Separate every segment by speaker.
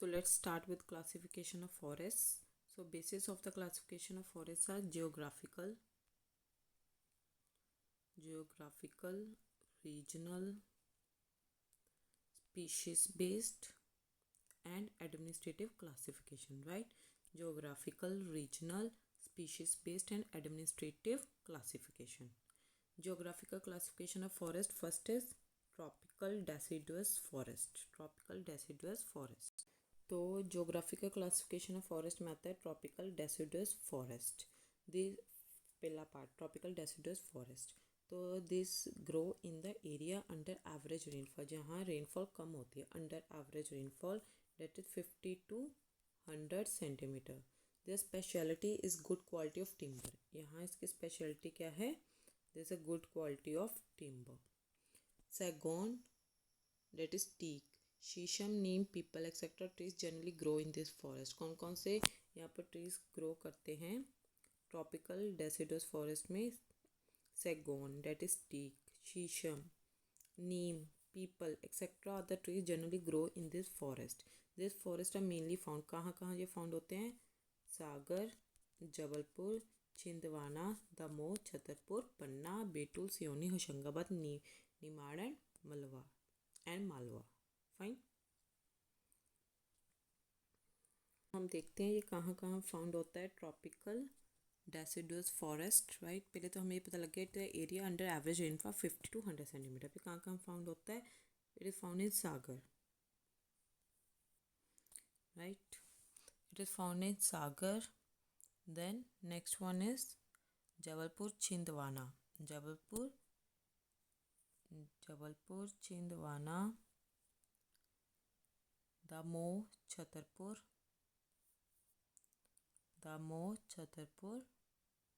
Speaker 1: So let's start with classification of forests. So basis of the classification of forests are geographical, regional, species based and administrative classification, right? Geographical, regional, species based and administrative classification. Geographical classification of forest, first is tropical deciduous forest. तो geographical classification of forest में आता है tropical deciduous forest. This पहला part tropical deciduous forest. तो this grow in the area under average rainfall, जहाँ rainfall कम होती है, under average rainfall that is 50 to 100 centimetre. This speciality is good quality of timber. यहाँ इसकी speciality क्या है? This a good quality of timber. सैगोन that is teak, shisham, neem, peepal etcetera trees generally grow in this forest. कौन कौन से यहाँ पर ट्रीज ग्रो करते हैं ट्रॉपिकल डेसिडुअस फॉरेस्ट में? सैगोन that is teak, shisham, neem, peepal etcetera other trees generally grow in this forest. This forest are mainly found, कहाँ कहाँ ये फाउंड होते हैं? सागर, जबलपुर, छिंदवाड़ा, दमोह, छतरपुर, पन्ना, बैतूल, सिवनी, होशंगाबाद, निमाड़ एंड मालवा। फाइन। हम देखते हैं ये कहाँ कहाँ फाउंड होता है ट्रॉपिकल डेसिडुअस फॉरेस्ट, राइट। पहले तो हमें ये पता लग गया area under average rainfall 50 to 100 centimetre. फिर कहाँ कहाँ फाउंड होता है? It is found in Sagar, right. It is found in Sagar. Then next one is Jabalpur, Chhindwara, Chhindwara, Damoh, Chhatarpur,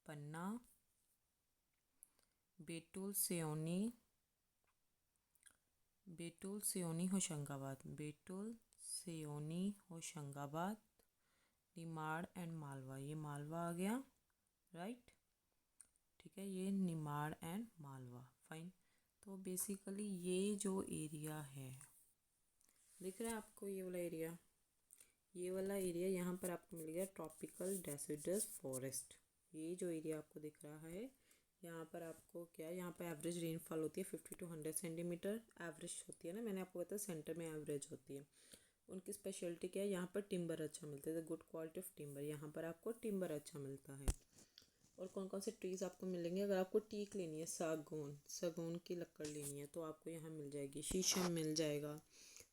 Speaker 1: Panna, Betul, Seoni, Hoshangabad, Nimar and Malwa. ये मालवा आ गया, राइट। ठीक है, ये निमाड़ एंड मालवा। फाइन। तो बेसिकली ये जो एरिया है, दिख रहा है आपको ये वाला एरिया? ये वाला एरिया यहाँ पर आपको मिल गया ट्रॉपिकल डेसिडुअस फॉरेस्ट। ये जो एरिया आपको दिख रहा है, यहाँ पर आपको क्या है, यहाँ पर एवरेज रेनफॉल होती है 50 to 100 सेंटीमीटर एवरेज होती है ना। मैंने आपको बताया सेंटर में एवरेज होती है। उनकी स्पेशलिटी क्या है? यहाँ पर टिम्बर अच्छा मिलता है, गुड क्वालिटी ऑफ टिम्बर। यहाँ पर आपको टिम्बर अच्छा मिलता है। और कौन कौन से ट्रीज़ आपको मिलेंगे? अगर आपको टीक लेनी है, सागौन की लकड़ लेनी है, तो आपको यहाँ मिल जाएगी। शीशम मिल जाएगा,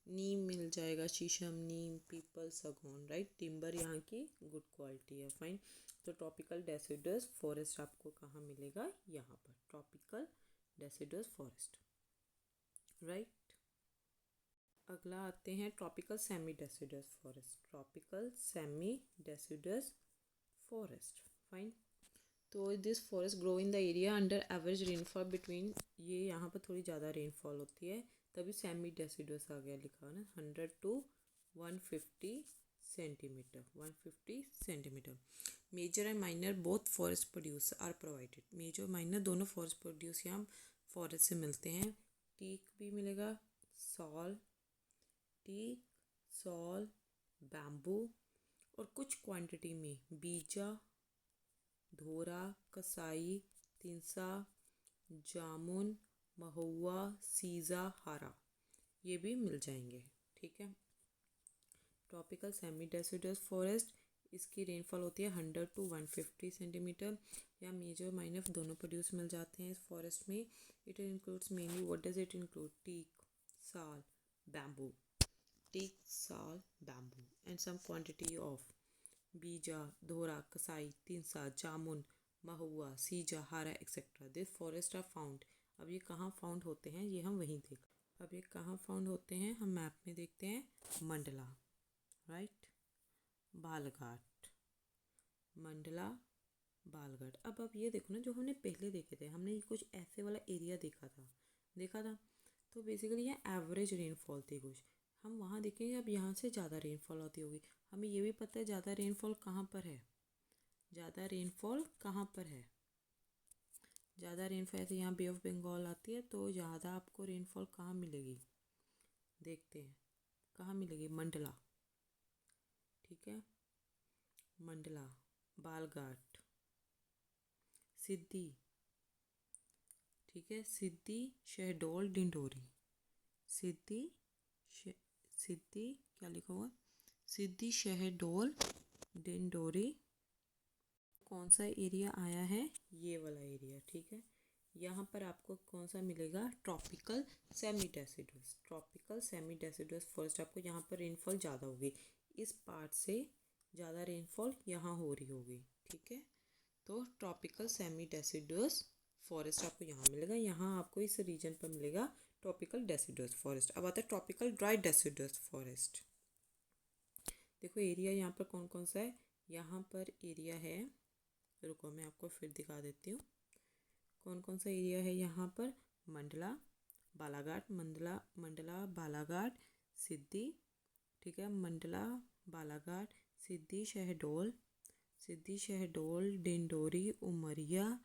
Speaker 1: नीम मिल जाएगा, शीशम, नीम, पीपल, सागौन, राइट। टिम्बर यहाँ की गुड क्वालिटी है। फाइन। तो ट्रॉपिकल डेसिडुअस फॉरेस्ट आपको कहाँ मिलेगा? यहाँ पर ट्रॉपिकल डेसिडुअस फॉरेस्ट, राइट। अगला आते हैं tropical semi deciduous forest, fine. तो this forest grow in the area under average rainfall between, ये यहाँ पर थोड़ी ज़्यादा रेनफॉल होती है, तभी सेमी डेसिडुअस आ गया लिखा है ना, 100 to 150 centimetre. Major and minor both forest produce are provided. Major minor दोनों फॉरेस्ट प्रोड्यूस यहाँ फॉरेस्ट से मिलते हैं। टीक भी मिलेगा, सॉल, बैम्बू, और कुछ क्वांटिटी में बीजा, धोरा, कसाई, तिनसा, जामुन, महुआ, सीजा, हारा, ये भी मिल जाएंगे। ठीक है। ट्रॉपिकल सेमी डेसिडुअस फॉरेस्ट, इसकी रेनफॉल होती है 100 to 150 सेंटीमीटर। या मेजर माइनर दोनों प्रोड्यूस मिल जाते हैं इस फॉरेस्ट में। It includes mainly, what does it include? Teak, sal, bamboo and some quantity of bija, dhora, kasai, tinsa, jamun, mahua, seeja, hara etcetera. This forest are found. अब ये कहाँ फाउंड होते हैं, ये हम वहीं देख। अब ये कहाँ फाउंड होते हैं, हम मैप में देखते हैं। मंडला, राइट, बालघाट। अब ये देखो ना, जो हमने पहले देखे थे, हमने कुछ ऐसे वाला एरिया देखा था। तो बेसिकली ये एवरेज रेनफॉल थी कुछ। हम वहाँ देखेंगे, अब यहाँ से ज़्यादा रेनफॉल होती होगी। हमें ये भी पता है ज़्यादा रेनफॉल कहाँ पर है। ज़्यादा रेनफॉल ऐसे यहाँ बे ऑफ बंगाल आती है, तो ज़्यादा आपको रेनफॉल कहाँ मिलेगी? देखते हैं कहाँ मिलेगी। मंडला, ठीक है, मंडला, बालघाट, सिद्धि, ठीक है, सिद्धि, शहडोल, डिंडोरी, सिद्धि सिद्धि क्या लिखा हुआ, सिद्धि, शहडोल, डिंडोरी। कौन सा एरिया आया है, ये वाला एरिया, ठीक है। यहाँ पर आपको कौन सा मिलेगा, tropical semi deciduous, tropical semi deciduous forest. आपको यहाँ पर रेनफॉल ज़्यादा होगी, इस पार्ट से ज़्यादा रेनफॉल यहाँ हो रही होगी, ठीक है। तो ट्रॉपिकल सेमी डेसिडुअस फॉरेस्ट आपको यहाँ मिलेगा, यहाँ आपको इस रीजन पर मिलेगा ट्रॉपिकल डेसिडुअस फॉरेस्ट। अब आता है ट्रॉपिकल ड्राई डेसिडुअस फॉरेस्ट। देखो एरिया यहाँ पर कौन कौन सा है, यहाँ पर एरिया है, रुको मैं आपको फिर दिखा देती हूँ कौन कौन सा एरिया है यहाँ पर। मंडला, बालाघाट, मंडला बालाघाट, सिद्धि, ठीक है, मंडला, बालाघाट, सिद्धि, शहडोल, डिंडोरी, उमरिया,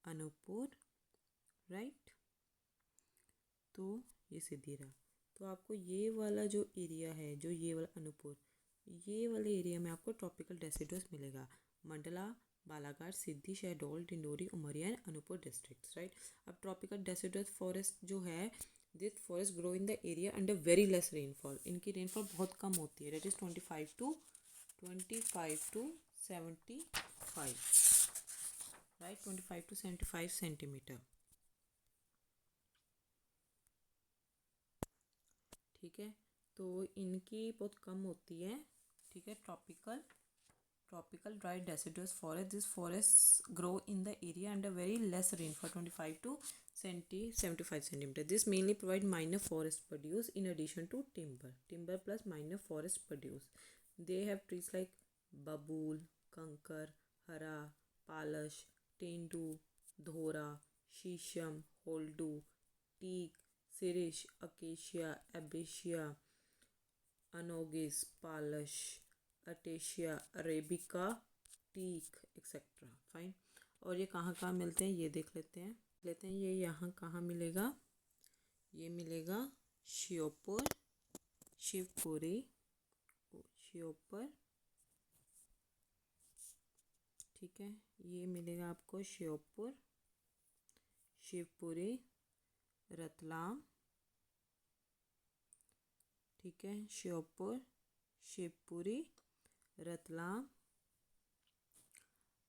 Speaker 1: अनूपपुर, राइट। तो ये सिद्धि रहा। तो आपको ये वाला जो एरिया है, जो ये वाला अनूपपुर, ये वाले एरिया में आपको ट्रॉपिकल डेसिडुअस मिलेगा। Mandla, Balaghat, Sidhi, Shahdol, Dindori, Umaria and Anuppur districts, right. अब ट्रॉपिकल डेसिडुअस फॉरेस्ट जो है, this forest grow in the area under very less rainfall. इनकी रेनफॉल बहुत कम होती है, that is 25 to 75, right, 25 to 75 centimetre, ठीक है। तो इनकी बहुत कम होती है, ठीक है। Tropical dry deciduous forest, this forest grow in the area under very less rainfall 25 to 75 centimetre. This mainly provide minor forest produce in addition to timber plus minor forest produce. They have trees like babool, kankar, hara, palash, tendu, dhora, shisham, haldu, teak, siris, acacia, एबेशिया, anogeissus, palash, अटेशिया, arabica, teak etcetera, fine. और ये कहाँ कहाँ मिलते हैं ये देख लेते हैं ये यहाँ कहाँ मिलेगा, ये मिलेगा श्योपुर, शिवपुरी, श्योपुर, ठीक है। ये मिलेगा आपको श्योपुर, शिवपुरी, रतलाम, ठीक है, श्योपुर, शिवपुरी, रतलाम।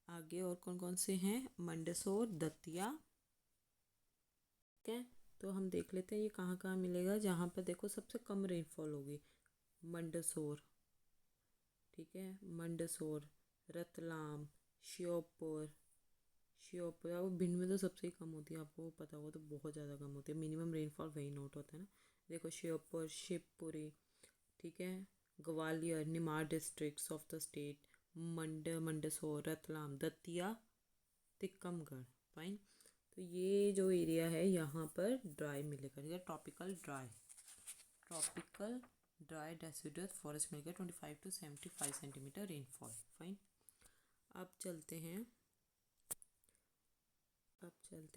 Speaker 1: आगे और कौन कौन से हैं, मंडसौर, दतिया, ठीक है। तो हम देख लेते हैं ये कहाँ कहाँ मिलेगा, जहाँ पर देखो सबसे कम रेनफॉल होगी। मंडसौर, ठीक है, मंडसौर, रतलाम, श्योपुर, अब भिंड में तो सबसे ही कम होती है, आपको पता होगा, तो बहुत ज़्यादा कम होती है, मिनिमम रेनफॉल वही नोट होता है ना। देखो श्योपुर, शिवपुरी, ठीक है, Gwalior, Nimar districts of the state, Mandsaur, Ratlam, Datia, Tikamgarh, fine. तो ये जो एरिया है यहाँ पर ड्राई मिलेगा, ठीक है, ट्रॉपिकल ड्राई डेसिडुअस फॉरेस्ट मिलेगा, 25 to 75 सेंटीमीटर रेनफॉल, फाइन। अब चलते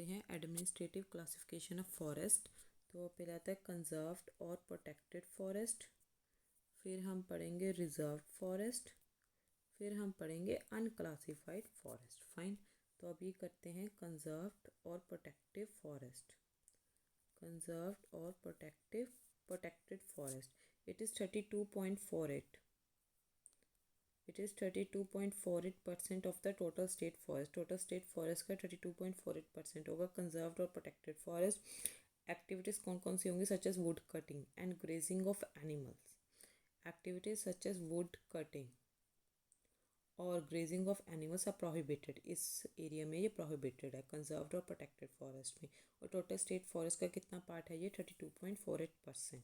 Speaker 1: हैं एडमिनिस्ट्रेटिव क्लासिफिकेशन ऑफ फॉरेस्ट। तो पहले आता है कंजर्व्ड और प्रोटेक्टेड फॉरेस्ट, फिर हम पढ़ेंगे रिजर्व फॉरेस्ट, फिर हम पढ़ेंगे अनक्लासिफाइड फॉरेस्ट, फाइन। तो अभी करते हैं कंजर्व्ड और प्रोटेक्टिव फॉरेस्ट। कंजर्व्ड और protected forest, it is 32.48 32.48% of the total state forest का 32.48% होगा कंजर्व्ड और प्रोटेक्टेड फॉरेस्ट। एक्टिविटीज़ कौन कौन सी होंगी, such as wood cutting and grazing of animals, activities such as wood cutting और grazing of animals are prohibited. इस area में ये प्रोहिबिटेड है कंजर्व्ड और प्रोटेक्टेड फॉरेस्ट में। और टोटल स्टेट फॉरेस्ट का कितना पार्ट है, ये 32.48%।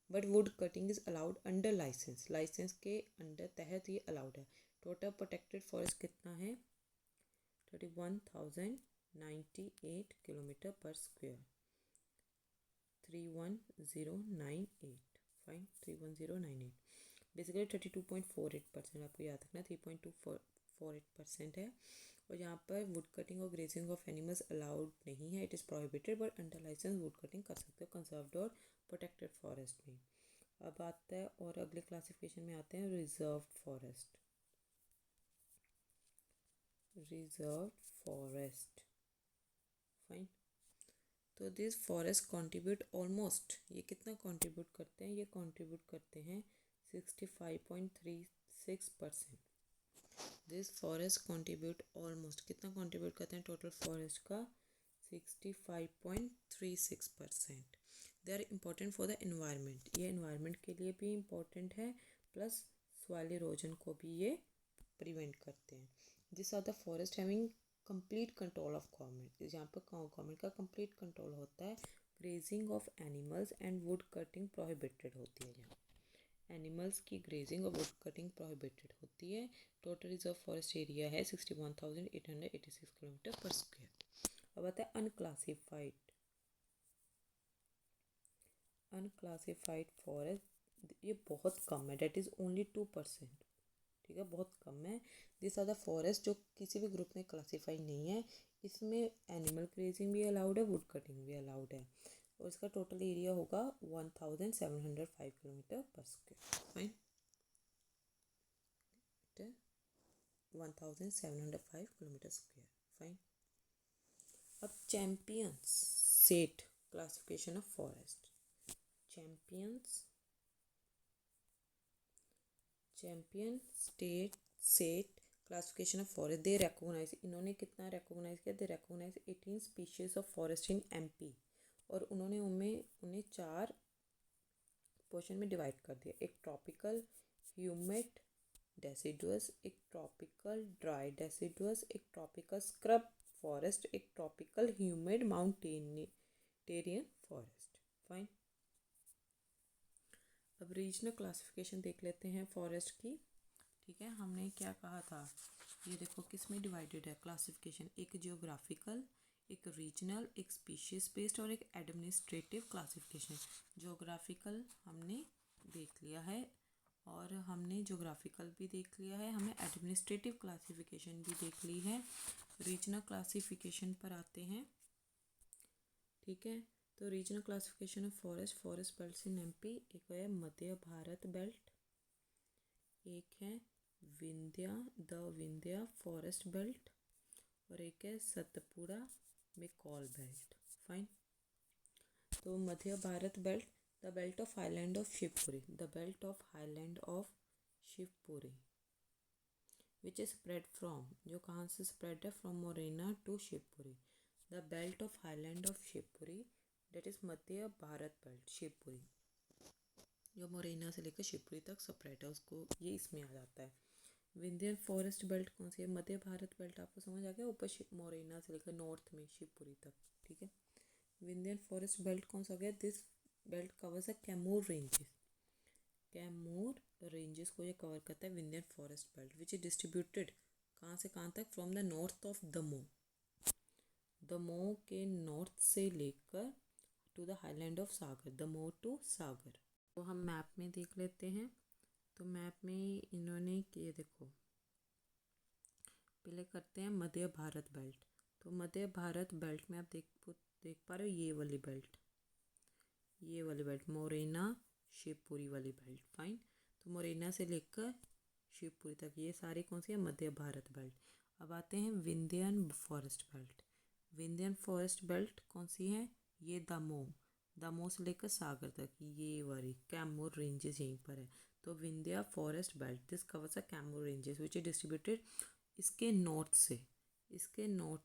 Speaker 1: But wood cutting is allowed under licence के अंडर तहत ये अलाउड है। टोटल प्रोटेक्टेड फॉरेस्ट कितना है, 31,098 किलोमीटर पर स्क्वायर, 31098, फाइन, 31098। बेसिकली 32.48%, आपको याद रखना 3.248% है। और यहाँ पर वुड कटिंग और ग्रेजिंग ऑफ एनिमल्स अलाउड नहीं है, it is prohibited, but under licence wood cutting कर सकते हो कंजर्व्ड और प्रोटेक्टेड फॉरेस्ट में। अब आता है और अगले क्लासिफिकेशन में आते हैं reserve forest. Reserve forest fine. तो दिस फॉरेस्ट कंट्रीब्यूट ऑलमोस्ट, ये कितना कंट्रीब्यूट करते हैं, ये कंट्रीब्यूट करते हैं 65.36%। दिस फॉरेस्ट कंट्रीब्यूट ऑलमोस्ट कितना कंट्रीब्यूट करते हैं टोटल फॉरेस्ट का 65.36%। They are important for the environment, ये इन्वायरमेंट के लिए भी इम्पोर्टेंट है, प्लस सॉइल इरोजन को भी ये प्रिवेंट करते हैं। This are the forest having complete control of government, यहाँ पर गवर्नमेंट का कंप्लीट कंट्रोल होता है। Grazing of animals and wood cutting prohibited होती है, यहाँ एनिमल्स की ग्रेजिंग और वुड कटिंग प्रोहिबिटेड होती है। टोटल रिजर्व फॉरेस्ट एरिया है 61,886 किलोमीटर पर स्क्वायर। अब आता है अनक्लासिफाइड। अनक्लासिफाइड फॉरेस्ट, ये बहुत कम है, डेट इज़ ओनली 2%। ठीक है, बहुत कम है। दिस आर द फॉरेस्ट जो किसी भी ग्रुप में क्लासीफाई नहीं है। इसमें एनिमल ग्रेजिंग भी अलाउड है, वुड कटिंग भी अलाउड है, और इसका टोटल एरिया होगा 1705 किलोमीटर पर square. Fine, 1705 kilometre square. Fine. अब Champions Seth classification of forest. Champion state Seth classification of forest. They recognise, इन्होंने कितना रिकॉग्नाइज किया, they recognise 18 species of forest in MP, और उन्होंने उन्हें 4 पोर्शन में डिवाइड कर दिया। एक ट्रॉपिकल ह्यूमिड डेसिडुअस, एक ट्रॉपिकल ड्राई डेसिडुअस, एक ट्रॉपिकल स्क्रब फॉरेस्ट, एक ट्रॉपिकल ह्यूमिड माउंटेनियरियन फॉरेस्ट। फाइन। अब रीजनल क्लासिफिकेशन देख लेते हैं फॉरेस्ट की। ठीक है, हमने क्या कहा था, ये देखो किस में डिवाइडेड है क्लासिफिकेशन, एक जियोग्राफिकल, एक रीजनल, एक स्पीशीज बेस्ड और एक एडमिनिस्ट्रेटिव क्लासिफिकेशन। जियोग्राफिकल हमने देख लिया है, और हमने जियोग्राफिकल भी देख लिया है, हमने एडमिनिस्ट्रेटिव क्लासिफिकेशन भी देख ली है। रीजनल क्लासिफिकेशन पर आते हैं। ठीक है, तो regional classification of forest belt in MP, एक है मध्य भारत बेल्ट, एक है विंध्या फॉरेस्ट बेल्ट, और एक है सतपुड़ा मैकॉल बेल्ट। फाइन। तो Madhya Bharat belt, the belt of highland of Shivpuri, the belt of highland of Shivpuri which is spread from, जो कहाँ से स्प्रेड है, from Morena to Shivpuri. The belt of highland of Shivpuri, that is Madhya Bharat belt Shivpuri, जो मोरेना से लेकर शिवपुरी तक स्प्रेड है, उसको ये इसमें आ जाता है। विंध्यन फॉरेस्ट बेल्ट कौन सी है, मध्य भारत बेल्ट, आपको समझ आ गया, ऊपर मोरेना से लेकर नॉर्थ में शिवपुरी तक। ठीक है, विंध्यन फॉरेस्ट बेल्ट कौन सा हो गया, दिस बेल्ट कवर्स है कैमूर रेंजेस, कैमूर रेंजेस को ये कवर करता है Vindhyan forest belt, which is distributed कहाँ से कहाँ तक, from the north of Damoh के नॉर्थ से लेकर to the highland of Sagar, Damoh to Sagar. तो हम मैप में देख लेते हैं। तो मैप में इन्होंने ये देखो, पहले करते हैं मध्य भारत बेल्ट। तो मध्य भारत बेल्ट में आप देख पा रहे हो, ये वाली बेल्ट मोरेना शिवपुरी वाली बेल्ट। फाइन। तो मोरेना से लेकर शिवपुरी तक ये सारी कौन सी है, मध्य भारत बेल्ट। अब आते हैं Vindhyan forest belt. Vindhyan forest belt कौन सी है, ये दमोह से लेकर सागर तक, ये वाली कैमूर रेंजेस यहीं पर है। तो Vindhya forest belt, this covers a Kaimur ranges which is distributed इसके नॉर्थ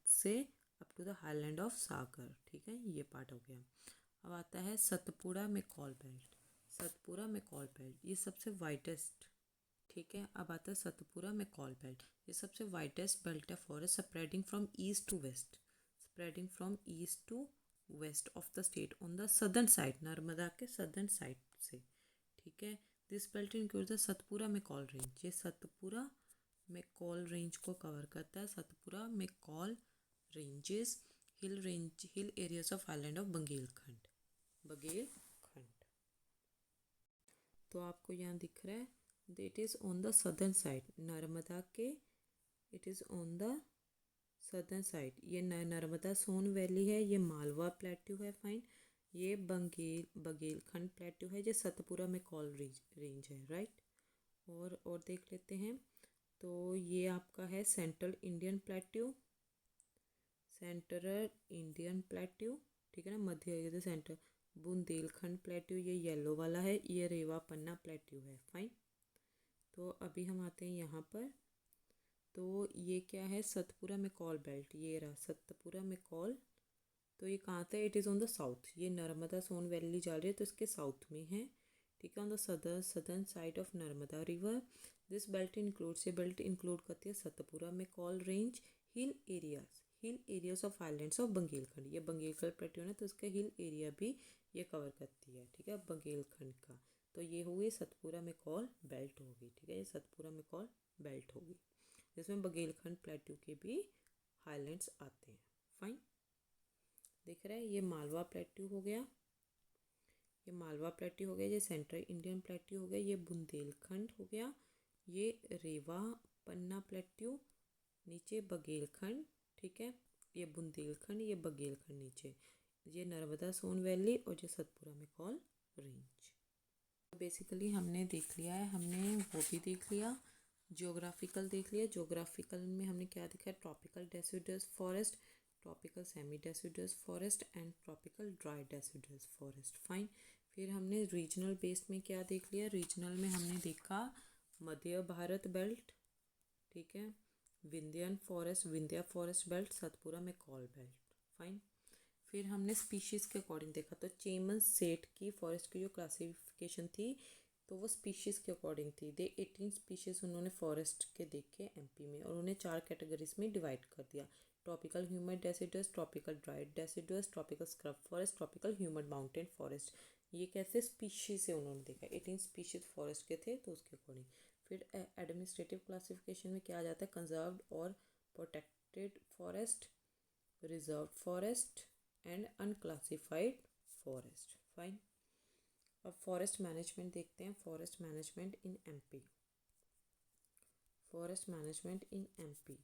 Speaker 1: से up to the highland of Sagar. ठीक है, ये पार्ट हो गया। अब आता है सतपुड़ा मैकॉल बेल्ट, ये सबसे वाइडेस्ट। ठीक है, अब आता है सतपुड़ा मैकॉल बेल्ट, ये सबसे वाइडेस्ट बेल्ट है forest, spreading from east to west of the state on the southern side, Narmada के सदर्न साइड से। ठीक है, this belt include the Satpura Maikal range, ये सतपुड़ा मैकॉल रेंज को कवर करता है। Satpura Maikal ranges, hill areas of island of Baghelkhand. तो आपको यहाँ दिख रहा है, it is on the southern side, Narmada के, it is on the southern side. ये नर्मदा सोन वैली है, ये मालवा प्लेट्यू है। फाइन। ये बघेलखंड प्लेट्यू है, ये सतपुरा मैकॉल रेंज है, राइट। और देख लेते हैं। तो ये आपका है सेंट्रल इंडियन प्लेट्यू, ठीक है ना, मध्य एरिया सेंट्रल। बुंदेलखंड प्लेट्यू ये येलो वाला है, ये रेवा पन्ना प्लेट्यू है, फाइन। तो अभी हम आते हैं यहाँ पर। तो ये क्या है, सतपुरा मैकॉल बेल्ट, ये रहा सतपुरा मैकॉल। तो ये कहाँ था, it is on the south, ये नर्मदा सोन वैली जा रही है तो इसके साउथ में है, ठीक है, on the southern side of Narmada river. This belt includes, ये बेल्ट इंक्लूड करती है Satpura Maikal range, hill areas of islands of Baghelkhand. ये बंगेलखंड प्लेट्यू है ना, तो इसका हिल एरिया भी ये कवर करती है, ठीक है, बंगेलखंड का। तो ये हो गई सतपुरा मैकॉल बेल्ट होगी, ठीक है, ये सतपुरा मैकॉल बेल्ट होगी, जिसमें बंगेलखंड प्लेट्यू के भी हाईलैंड्स आते हैं, फाइन। दिख रहा है, ये मालवा प्लेट्यू हो गया, ये मालवा प्लेट्यू हो गया, ये सेंट्रल इंडियन प्लेट्यू हो गया, ये बुंदेलखंड हो गया, ये रेवा पन्ना प्लेट्यू, नीचे बघेलखंड, ठीक है, ये बुंदेलखंड, ये बघेलखंड नीचे, ये नर्मदा सोन वैली और ये सतपुरा मैकॉल रेंज। बेसिकली हमने देख लिया है, हमने वो भी देख लिया, जियोग्राफिकल देख लिया। जियोग्राफिकल में हमने क्या देखा, tropical deciduous forest, tropical semi deciduous forest and tropical dry deciduous forest, fine. फिर हमने रीजनल बेस्ड में क्या देख लिया, रीजनल में हमने देखा मध्य भारत बेल्ट, ठीक है, Vindhya forest belt, Satpura McCall belt, fine. फिर हमने स्पीशीज़ के अकॉर्डिंग देखा, तो चेमन सेट की फॉरेस्ट की जो क्लासिफिकेशन थी तो वो स्पीशीज़ के अकॉर्डिंग थी। 18 स्पीशीज़ उन्होंने फॉरेस्ट के देखे एमपी में, और उन्हें 4 कैटेगरीज में डिवाइड कर दिया, tropical humid deciduous, tropical dried deciduous, tropical scrub forest, tropical humid mountain forest. ये कैसे स्पीशीज से उन्होंने देखा, 18 स्पीशीज फॉरेस्ट के थे तो उसके अकॉर्डिंग। फिर एडमिनिस्ट्रेटिव क्लासिफिकेशन में क्या आ जाता है, कंजर्व्ड और protected forest, reserve forest and unclassified forest, fine. अब फॉरेस्ट मैनेजमेंट देखते हैं, forest management in MP, forest management in MP.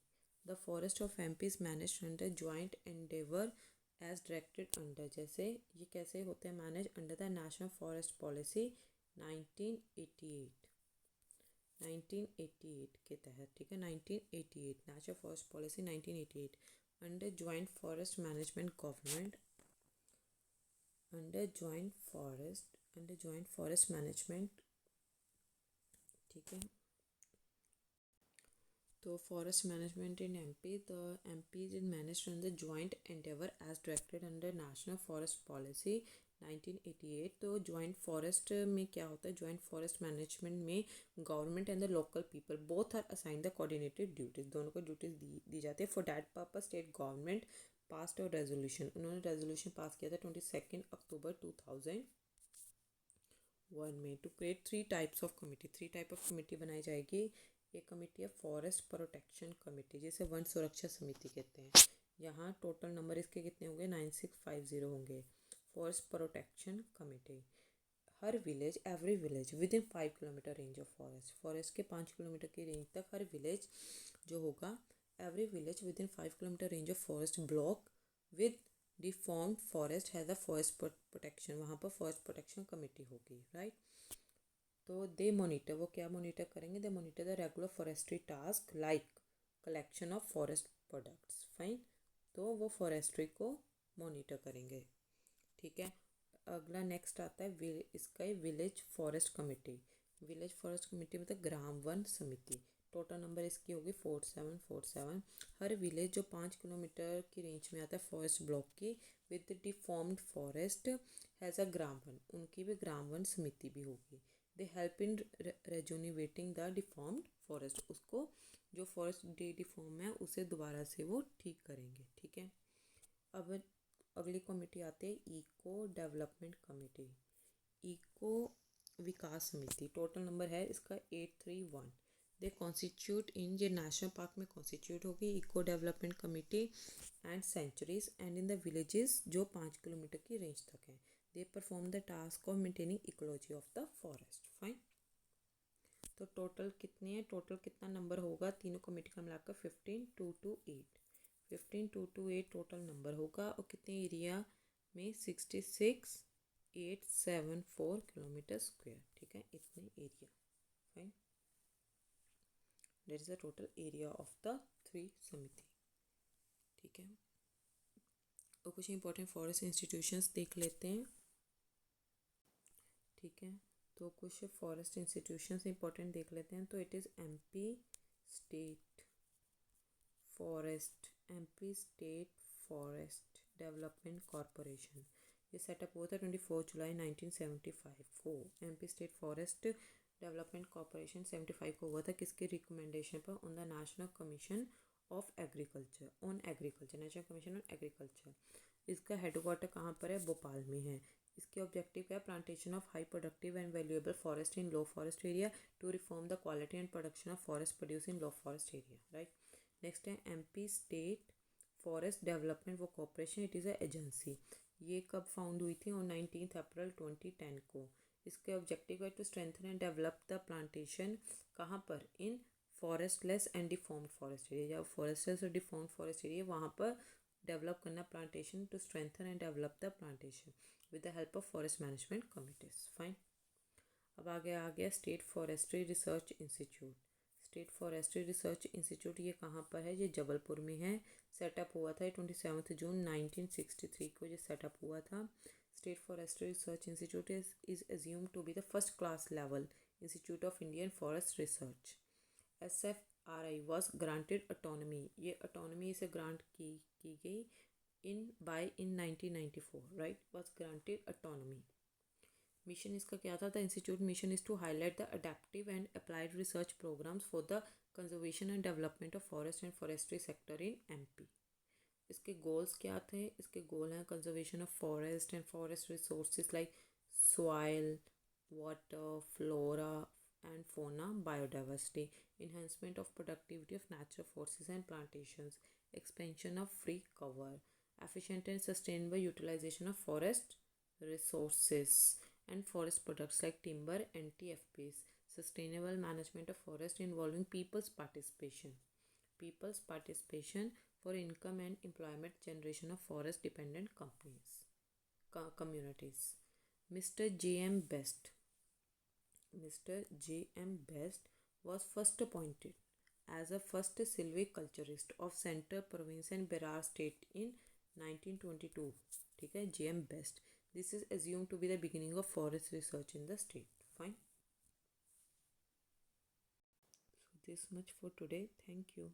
Speaker 1: The forest of MP is managed under joint endeavour as directed under, जैसे ये कैसे होते हैं manage, under the national forest policy 1988 के तहत, ठीक है, 1988 national forest policy 1988, under joint forest management government, under joint forest management, ठीक है। तो फॉरेस्ट मैनेजमेंट इन एमपी, तो MP is managed under joint endeavour as directed under national forest policy 1988। तो joint forest में क्या होता है, जॉइंट फॉरेस्ट मैनेजमेंट में government and the local people both are assign the coordinated duties, दोनों को duties दी जाती है। For that purpose state government passed और रेजोल्यूशन, उन्होंने रेजोल्यूशन पास किया था 22 अक्टूबर 2001 में, to create 3 types of committee, 3 type of committee बनाई जाएगी। एक कमेटी है फॉरेस्ट प्रोटेक्शन कमेटी, जिसे वन सुरक्षा समिति कहते हैं। यहाँ टोटल नंबर इसके कितने होंगे, 9650 होंगे। Forest protection committee, her village, every village within 5 kilometre range of forest, forest के 5 किलोमीटर की रेंज तक हर विलेज जो होगा, every village within 5 kilometre range of forest block with deformed forest has a forest protection, वहाँ पर forest protection committee होगी, right. तो they monitor, वो क्या मोनीटर करेंगे, they monitor the regular forestry task like collection of forest products, fine. तो वो forestry को मोनीटर करेंगे, ठीक है। अगला नेक्स्ट आता है इसका ही village forest committee, village forest committee मतलब ग्राम वन समिति। टोटल नंबर इसकी होगी 4747। हर विलेज जो 5 किलोमीटर की रेंज में आता है फॉरेस्ट ब्लॉक की with deformed forest has a ग्राम वन, उनकी भी ग्राम वन समिति भी होगी। They help in rejuvenating the deformed forest, उसको जो फॉरेस्ट डिफॉर्म है उसे दोबारा से वो ठीक करेंगे, ठीक है। अब अगली कमेटी आती है इको डेवलपमेंट कमेटी, इको विकास समिति। टोटल नंबर है इसका 831। दे कॉन्स्टिट्यूट इन, ये नेशनल पार्क में कॉन्स्टिट्यूट होगी eco development committee and sanctuaries and in the villages जो 5 किलोमीटर की रेंज तक हैं। They perform the task of maintaining ecology of the forest, fine. तो टोटल कितने हैं, टोटल कितना नंबर होगा तीनों कमेटी का मिलाकर 15228, 15228 टोटल नंबर होगा। और कितने एरिया में 66,874 किलोमीटर स्क्वायर, ठीक है, इतने area, fine, that is the total area of the 3 समिति, ठीक है। और कुछ इंपॉर्टेंट फॉरेस्ट इंस्टीट्यूशंस देख लेते हैं, ठीक है। तो कुछ फॉरेस्ट इंस्टीट्यूशंस इंपॉर्टेंट देख लेते हैं। तो it is MP state forest development corporation, ये सेटअप हुआ था 24 जुलाई 1975 को। MP state forest development corporation 75 को हुआ था, किसके रिकमेंडेशन पर? On the national commission of agriculture, national commission on agriculture. इसका हेडक्वार्टर कहाँ पर है? भोपाल में है। इसके ऑब्जेक्टिव क्या है? Plantation of high productive and valuable forest in low forest area to reform the quality and production of forest produce in low forest area, right. Next है एमपी स्टेट फॉरेस्ट डेवलपमेंट वो corporation, it is a agency. ये कब found हुई थी? On 19 अप्रैल 2010 को। इसके objective है to strengthen and develop the plantation, कहाँ पर? In forestless and deformed forest area, जहाँ फॉरेस्टलेस और डिफॉर्म्ड फॉरेस्ट एरिया वहाँ पर डेवलप करना plantation, to strengthen and develop the plantation with the help of forest management committees, fine. अब आगे आ गया state forestry research institute. State forestry research institute ये कहाँ पर है? ये जबलपुर में है। सेटअप हुआ था 27 जून 1963 को ये सेटअप हुआ था। State forestry research institute is assume to be the first class level institute of Indian forest research. SFRI was granted autonomy, ये autonomy इसे ग्रांट की गई in 1994, right, was granted autonomy। Mission इसका क्या था? The institute mission is to highlight the adaptive and applied research programmes for the conservation and development of forest and forestry sector in MP. इसके goals क्या थे? इसके गोल हैं conservation of forest and forest resources like soil, water, flora and fauna, biodiversity, enhancement of productivity of natural forces and plantations, expansion of free cover, efficient and sustainable utilization of forest resources and forest products like timber and TFPs, sustainable management of forest involving people's participation for income and employment generation of forest dependent communities. Mr. J.M. Best was first appointed as a first silviculturist of Central Province and Berar State in 1922. ठीक है, J.M. Best. This is assumed to be the beginning of forest research in the state. Fine. So this much for today. Thank you.